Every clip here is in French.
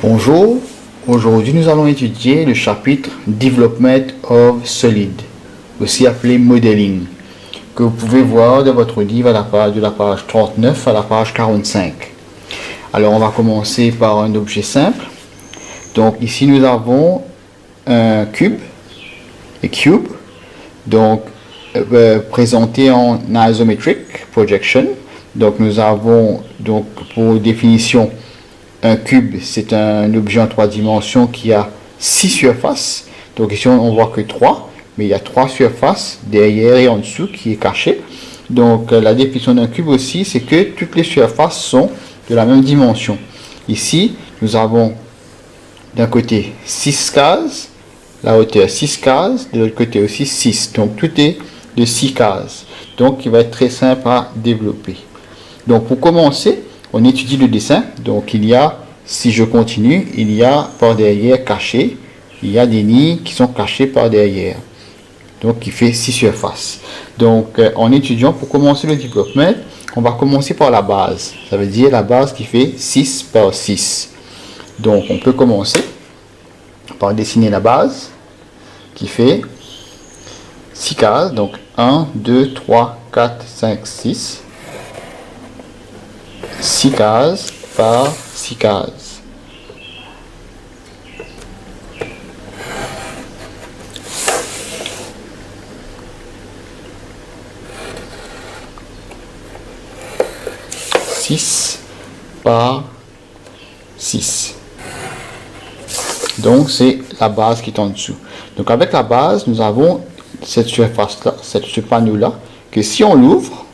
Bonjour, aujourd'hui nous allons étudier le chapitre Development of Solid, aussi appelé Modeling, que vous pouvez voir dans votre livre de la page 39 à la page 45. Alors on va commencer par un objet simple. Donc ici nous avons un cube, donc présenté en isometric projection. Donc nous avons donc pour définition un cube, c'est un objet en 3 dimensions qui a 6 surfaces. Donc ici on voit que 3, mais il y a 3 surfaces derrière et en dessous qui est caché. Donc la définition d'un cube aussi, c'est que toutes les surfaces sont de la même dimension. Ici nous avons d'un côté 6 cases, la hauteur 6 cases, de l'autre côté aussi 6. Donc tout est de 6 cases. Donc il va être très simple à développer. Donc pour commencer, on étudie le dessin. Donc il y a, si je continue, il y a par derrière caché, il y a des lignes qui sont cachées par derrière. Donc qui fait 6 surfaces. Donc en étudiant, pour commencer le développement, on va commencer par la base. Ça veut dire la base qui fait 6 par 6. Donc on peut commencer par dessiner la base qui fait 6 cases. Donc 1, 2, 3, 4, 5, 6. 6 cases par 6 cases. Six par 6. Donc c'est la base qui est en dessous. Donc avec la base, nous avons cette surface-là, ce panneau-là, que si on l'ouvre,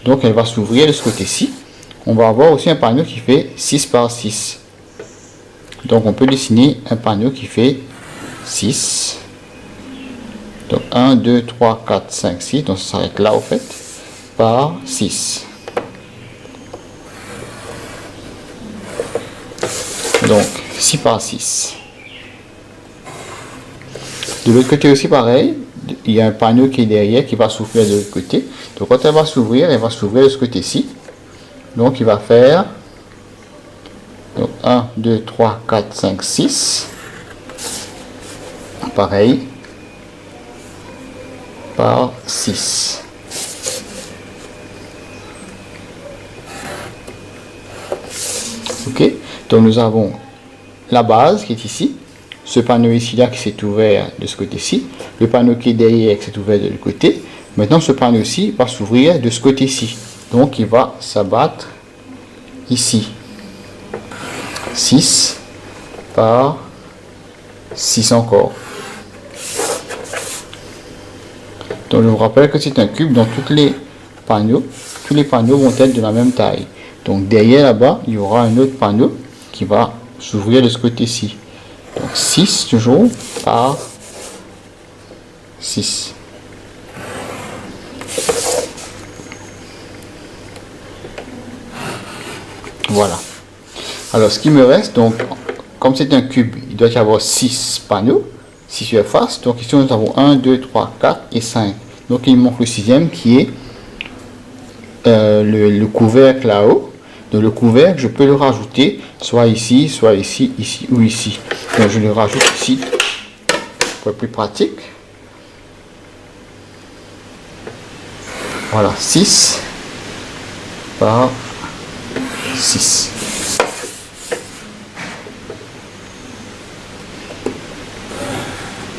donc elle va s'ouvrir de ce côté-ci. On va avoir aussi un panneau qui fait 6 par 6. Donc on peut dessiner un panneau qui fait 6. Donc 1, 2, 3, 4, 5, 6. Donc ça s'arrête là au fait. Par 6. Donc 6 par 6. De l'autre côté aussi pareil. Il y a un panneau qui est derrière qui va s'ouvrir de l'autre côté. Donc quand elle va s'ouvrir de ce côté-ci. Donc il va faire donc 1, 2, 3, 4, 5, 6. Pareil. Par 6. Ok. Donc nous avons la base qui est ici. Ce panneau ici là qui s'est ouvert de ce côté-ci. Le panneau qui est derrière qui s'est ouvert de l'autre côté. Maintenant ce panneau-ci va s'ouvrir de ce côté-ci. Donc il va s'abattre ici. 6 par 6 encore. Donc je vous rappelle que c'est un cube dont tous les panneaux vont être de la même taille. Donc derrière là-bas, il y aura un autre panneau qui va s'ouvrir de ce côté-ci. Donc 6 toujours par 6. Voilà. Alors, ce qui me reste, donc, comme c'est un cube, il doit y avoir 6 panneaux, 6 surfaces. Donc, ici, nous avons 1, 2, 3, 4 et 5. Donc, il manque le 6e qui est le couvercle là-haut. Donc, le couvercle, je peux le rajouter soit ici, ici ou ici. Donc, je le rajoute ici pour être plus pratique. Voilà, 6 par 6.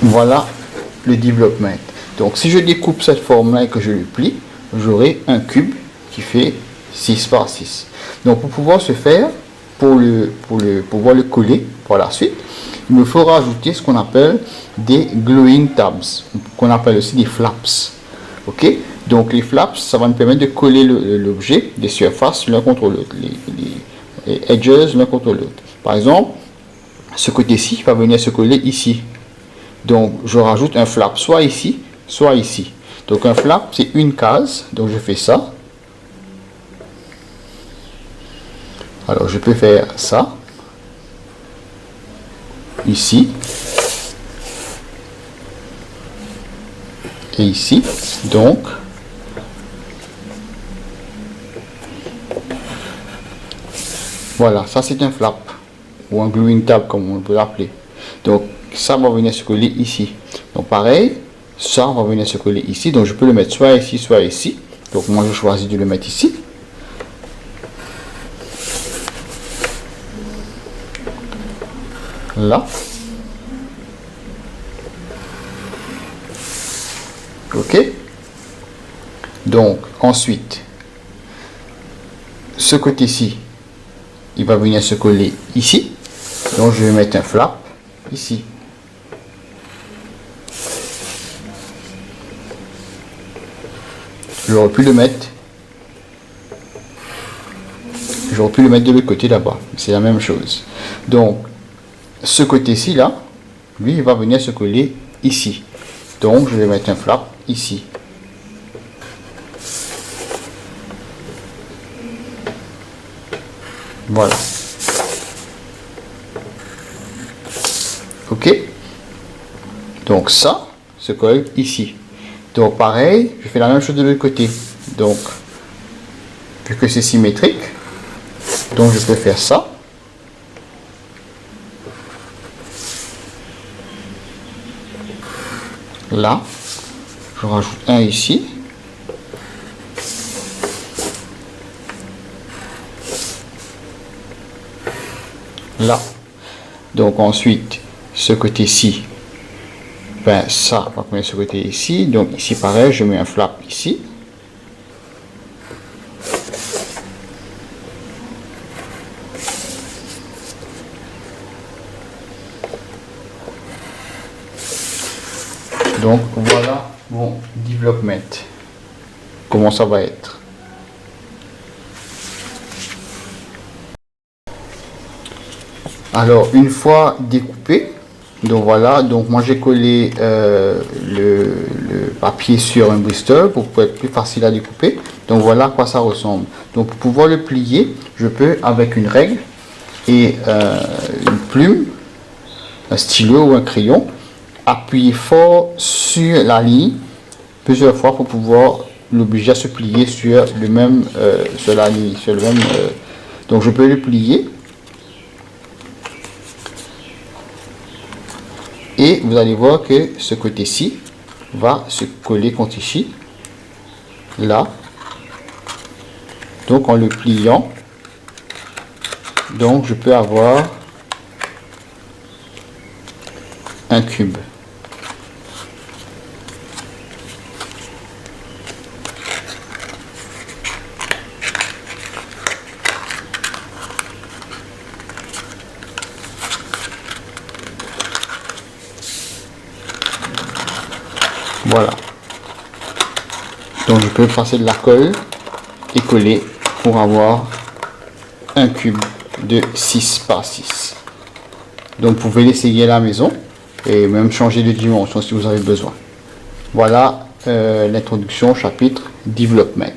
Voilà le développement. Donc si je découpe cette forme-là et que je le plie, j'aurai un cube qui fait 6 par 6. Donc pour pouvoir se faire, pour pouvoir le coller par la suite, il me faut rajouter ce qu'on appelle des gluing tabs, qu'on appelle aussi des flaps. Ok? Donc les flaps, ça va nous permettre de coller l'objet, des surfaces l'un contre l'autre, les edges l'un contre l'autre. Par exemple, ce côté-ci va venir se coller ici. Donc je rajoute un flap soit ici, soit ici. Donc un flap, c'est une case. Donc je fais ça. Alors je peux faire ça. Ici. Et ici. Donc voilà, ça c'est un flap. ou un gluing tab comme on peut l'appeler. Donc ça va venir se coller ici. Donc pareil, ça va venir se coller ici. Donc je peux le mettre soit ici, soit ici. Donc moi je choisis de le mettre ici. Là. Ok. Donc ensuite, ce côté-ci, il va venir se coller ici. Donc je vais mettre un flap ici. J'aurais pu le mettre de l'autre côté là-bas. C'est la même chose. Donc ce côté-ci là, lui, il va venir se coller ici. Donc je vais mettre un flap ici. Voilà. Ok. Donc ça se colle ici. Donc pareil, je fais la même chose de l'autre côté. Donc, vu que c'est symétrique, donc je peux faire ça. Là, je rajoute un ici. Là. Donc ensuite, ce côté-ci, ben ça va prendre ce côté ici. Donc ici pareil, je mets un flap ici. Donc voilà mon development. Comment ça va être. Alors une fois découpé, donc voilà, donc moi j'ai collé le papier sur un blister pour être plus facile à découper. Donc voilà à quoi ça ressemble. Donc pour pouvoir le plier, je peux avec une règle et une plume, un stylo ou un crayon, appuyer fort sur la ligne plusieurs fois pour pouvoir l'obliger à se plier sur le même sur la ligne, sur le même. Donc je peux le plier. Et vous allez voir que ce côté-ci va se coller contre ici, là. Donc en le pliant, donc je peux avoir un cube. Voilà. Donc je peux passer de la colle et coller pour avoir un cube de 6 par 6. Donc vous pouvez l'essayer à la maison et même changer de dimension si vous avez besoin. Voilà l'introduction au chapitre développement.